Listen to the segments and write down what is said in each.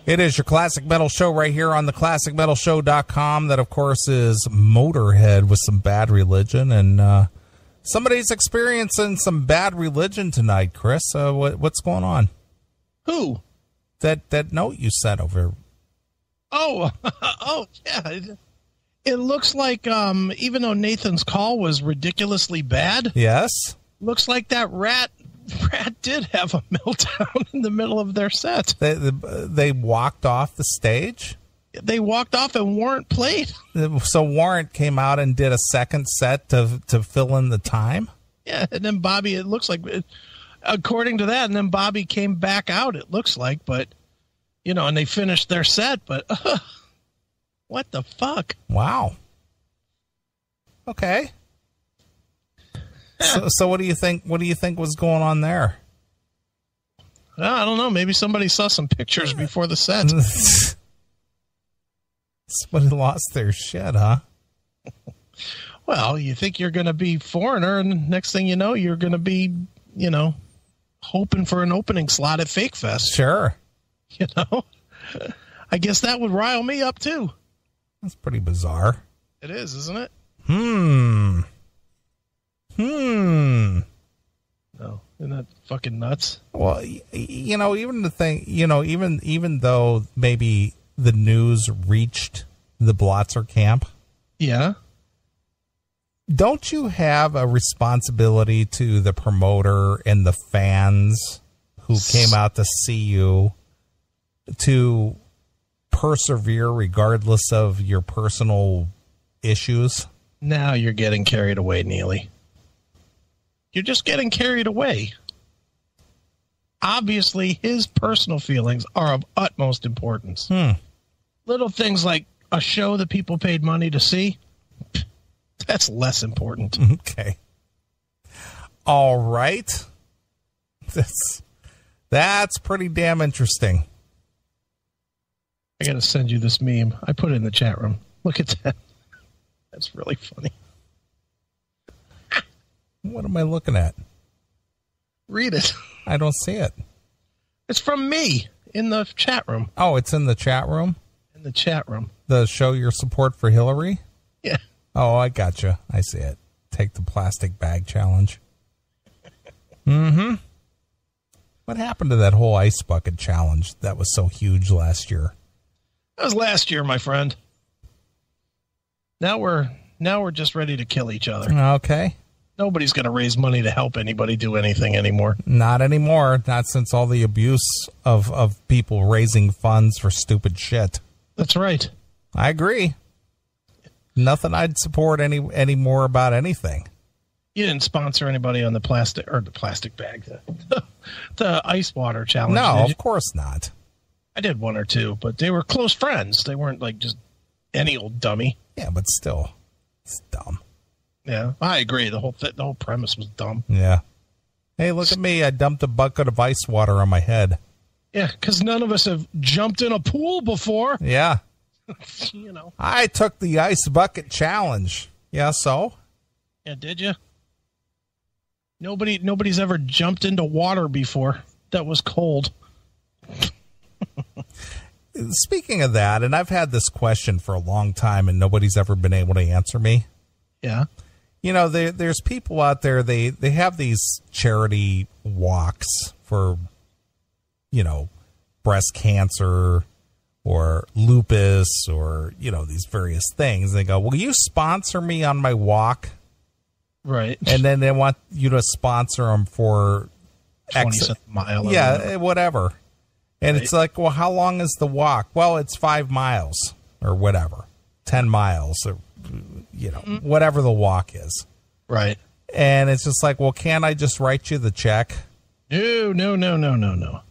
It is your Classic Metal Show right here on the ClassicMetalShow.com. That, of course, is Motorhead with some Bad Religion. And somebody's experiencing some bad religion tonight, Chris. What's going on? Who? That note you sent over. Oh, yeah. It looks like even though Nathan's call was ridiculously bad. Yes. Looks like that rat did have a meltdown in the middle of their set. They walked off the stage? They walked off and Warrant played. So Warrant came out and did a second set to fill in the time? Yeah, and then Bobby, it looks like, according to that, and then Bobby came back out, it looks like, but, and they finished their set, but what the fuck? Wow. Okay. So what do you think? What do you think was going on there? I don't know. Maybe somebody saw some pictures before the set. Somebody lost their shit, huh? Well, you think you're going to be Foreigner, and next thing you know, you're going to be, hoping for an opening slot at Fake Fest. Sure. I guess that would rile me up too. That's pretty bizarre. It is, isn't it? No, isn't that fucking nuts? Well, even the thing, even though maybe the news reached the Blotzer camp. Yeah. Don't you have a responsibility to the promoter and the fans who came out to see you to persevere regardless of your personal issues? Now you're getting carried away, Neely. You're just getting carried away. Obviously, his personal feelings are of utmost importance. Little things like a show that people paid money to see, that's less important. Okay. All right. That's pretty damn interesting. I got to send you this meme. I put it in the chat room. Look at that. That's really funny. What am I looking at? Read it. I don't see it. It's from me in the chat room. Oh, it's in the chat room? In the chat room. The show your support for Hillary? Yeah. Oh, I gotcha. I see it. Take the plastic bag challenge. What happened to that whole ice bucket challenge that was so huge last year? That was last year, my friend. Now we're just ready to kill each other. Okay. Nobody's going to raise money to help anybody do anything anymore. Not anymore. Not since all the abuse of people raising funds for stupid shit. That's right. I agree. Nothing I'd support any more about anything. You didn't sponsor anybody on the plastic bag, the ice water challenge. No, of course not. I did one or two, but they were close friends. They weren't like just any old dummy. Yeah, but still, it's dumb. Yeah, I agree. The whole premise was dumb. Yeah. Hey, look at me. I dumped a bucket of ice water on my head. Yeah, because none of us have jumped in a pool before. Yeah. I took the ice bucket challenge. Yeah, so? Yeah, did you? Nobody's ever jumped into water before that was cold. Speaking of that, and I've had this question for a long time, and nobody's ever been able to answer me. Yeah. There's people out there, they have these charity walks for, breast cancer or lupus or, these various things. They go, will you sponsor me on my walk? Right. And then they want you to sponsor them for 20 mile. Yeah, whatever. And right. It's like, well, how long is the walk? Well, it's 5 miles or whatever, 10 miles or, whatever the walk is. Right. And it's just like, well, can't I just write you the check? No.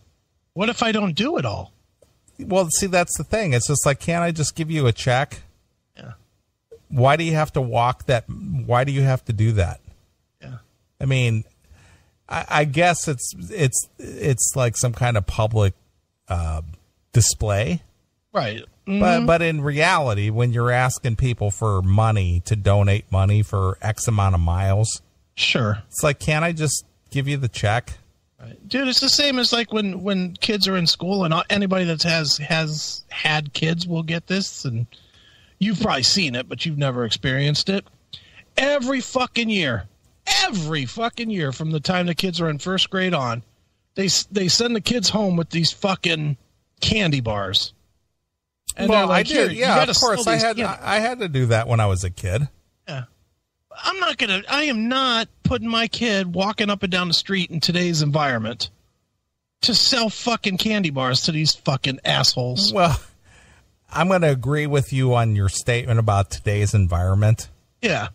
What if I don't do it all? Well, see, that's the thing. It's just like, can't I just give you a check? Yeah. Why do you have to walk that? Why do you have to do that? Yeah. I mean, I guess it's like some kind of public display. Right. But in reality, when you're asking people for money to donate money for X amount of miles, sure, it's like, can't I just give you the check? Right. Dude, it's the same as like when kids are in school, and anybody that has had kids will get this, and you've probably seen it, but you've never experienced it. Every fucking year from the time the kids are in first grade on, they send the kids home with these fucking candy bars. And well, like, I did. Yeah, of course. I had to do that when I was a kid. Yeah. I am not putting my kid walking up and down the street in today's environment to sell fucking candy bars to these fucking assholes. Well, I'm going to agree with you on your statement about today's environment. Yeah.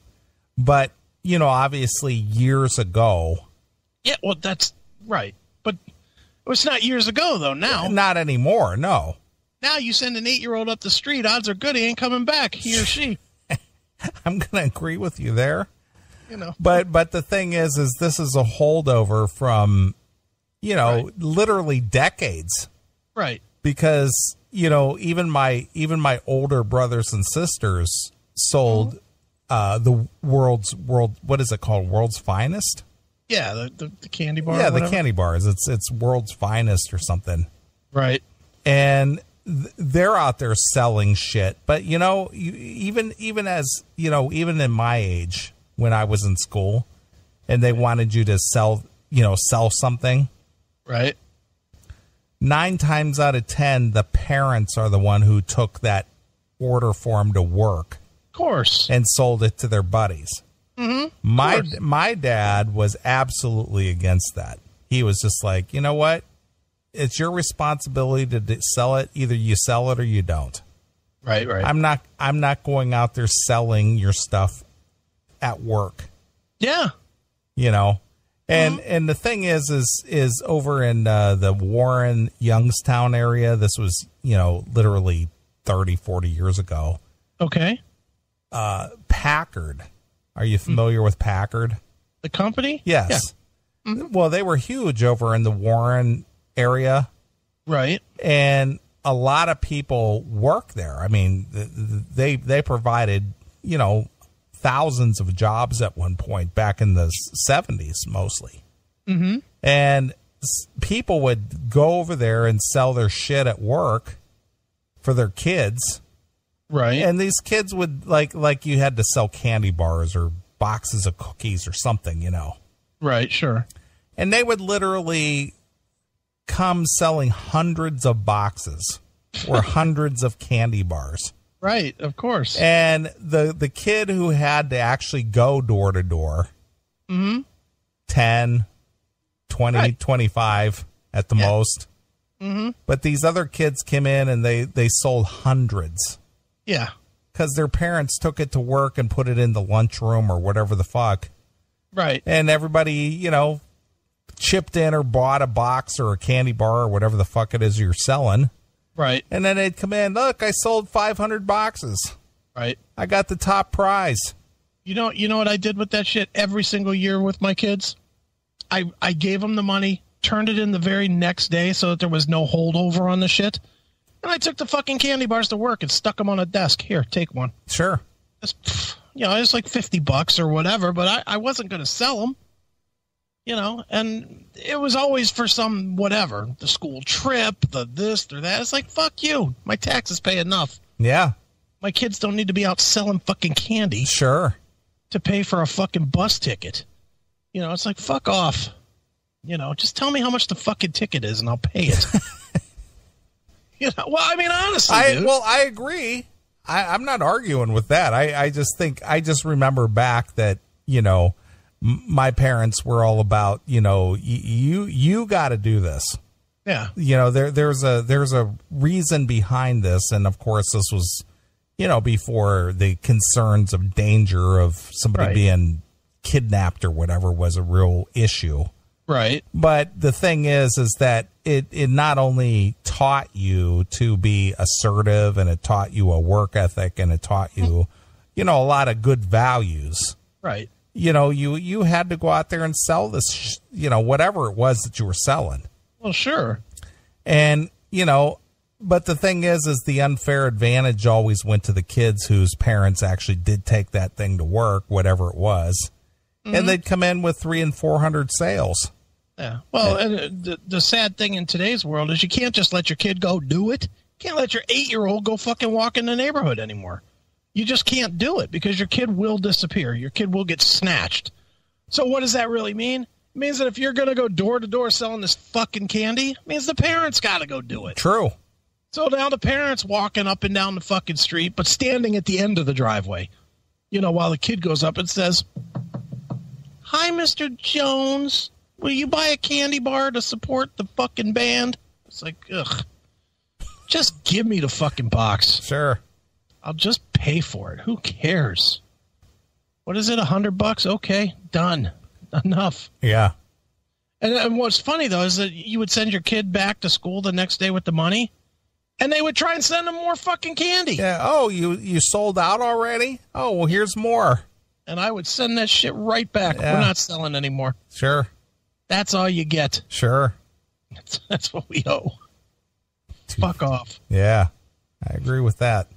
But, obviously years ago. Yeah, well, that's right. But it's not years ago, though, now. Not anymore, no. Now you send an 8-year-old up the street, odds are good he ain't coming back, he or she. I'm going to agree with you there. But the thing is this is a holdover from, right. Literally decades. Right. Because, even my older brothers and sisters sold the world's what is it called? World's Finest? Yeah, the candy bar. Yeah, the candy bars. It's World's Finest or something. Right. And they're out there selling shit. But, even in my age, when I was in school and they wanted you to sell something. Right. 9 times out of 10, the parents are the one who took that order form to work. Of course. And sold it to their buddies. Mm-hmm. My dad was absolutely against that. He was just like, you know what? It's your responsibility to sell it. Either you sell it or you don't. Right. I'm not going out there selling your stuff at work. Yeah. And the thing is over in the Warren Youngstown area. This was literally 30, 40 years ago. Okay. Packard. Are you familiar with Packard? The company? Yes. Yeah. Mm-hmm. Well, they were huge over in the Warren area. Right. And a lot of people work there. I mean, they provided, thousands of jobs at one point back in the 70s mostly. Mm-hmm. And people would go over there and sell their shit at work for their kids. Right. And these kids would like you had to sell candy bars or boxes of cookies or something, Right, sure. And they would literally come selling hundreds of boxes or hundreds of candy bars. Right, of course. And the kid who had to actually go door to door, 10, 20, right. 25 at the most. Mm-hmm. But these other kids came in and they sold hundreds. Yeah. Because their parents took it to work and put it in the lunchroom or whatever the fuck. Right. And everybody, chipped in or bought a box or a candy bar or whatever the fuck it is you're selling. Right. And then they'd come in, look, I sold 500 boxes. Right. I got the top prize. You know what I did with that shit every single year with my kids? I gave them the money, turned it in the very next day so that there was no holdover on the shit. And I took the fucking candy bars to work and stuck them on a desk. Here, take one. Sure. It's like $50 or whatever, but I wasn't going to sell them. And it was always for some whatever, the school trip, the this or that. It's like, fuck you. My taxes pay enough. Yeah. My kids don't need to be out selling fucking candy. Sure. To pay for a fucking bus ticket. It's like, fuck off. Just tell me how much the fucking ticket is and I'll pay it. Well, I mean, honestly, dude. Well, I agree. I'm not arguing with that. I just remember back that, my parents were all about, you got to do this. Yeah. There's a reason behind this. And of course, this was, before the concerns of danger of somebody right. being kidnapped or whatever was a real issue. Right. But the thing is that it not only taught you to be assertive and it taught you a work ethic and it taught you, a lot of good values. Right. You had to go out there and sell this, whatever it was that you were selling. Well, sure. And, but the thing is the unfair advantage always went to the kids whose parents actually did take that thing to work, whatever it was. Mm-hmm. And they'd come in with 300 and 400 sales. Yeah. Well, and the sad thing in today's world is you can't just let your kid go do it. You can't let your 8-year-old go fucking walk in the neighborhood anymore. You just can't do it because your kid will disappear. Your kid will get snatched. So what does that really mean? It means that if you're going to go door to door selling this fucking candy, it means the parents got to go do it. True. So now the parents walking up and down the fucking street, but standing at the end of the driveway, while the kid goes up and says, "Hi, Mr. Jones. Will you buy a candy bar to support the fucking band?" It's like, ugh. Just give me the fucking box. Sure. I'll just pay for it. Who cares? What is it, $100? Okay, done. Enough. Yeah. And what's funny, though, is that you would send your kid back to school the next day with the money, and they would try and send them more fucking candy. Yeah. Oh, you sold out already? Oh, well, here's more. And I would send that shit right back. Yeah. We're not selling anymore. Sure. That's all you get. Sure. That's what we owe. Fuck off. Yeah, I agree with that.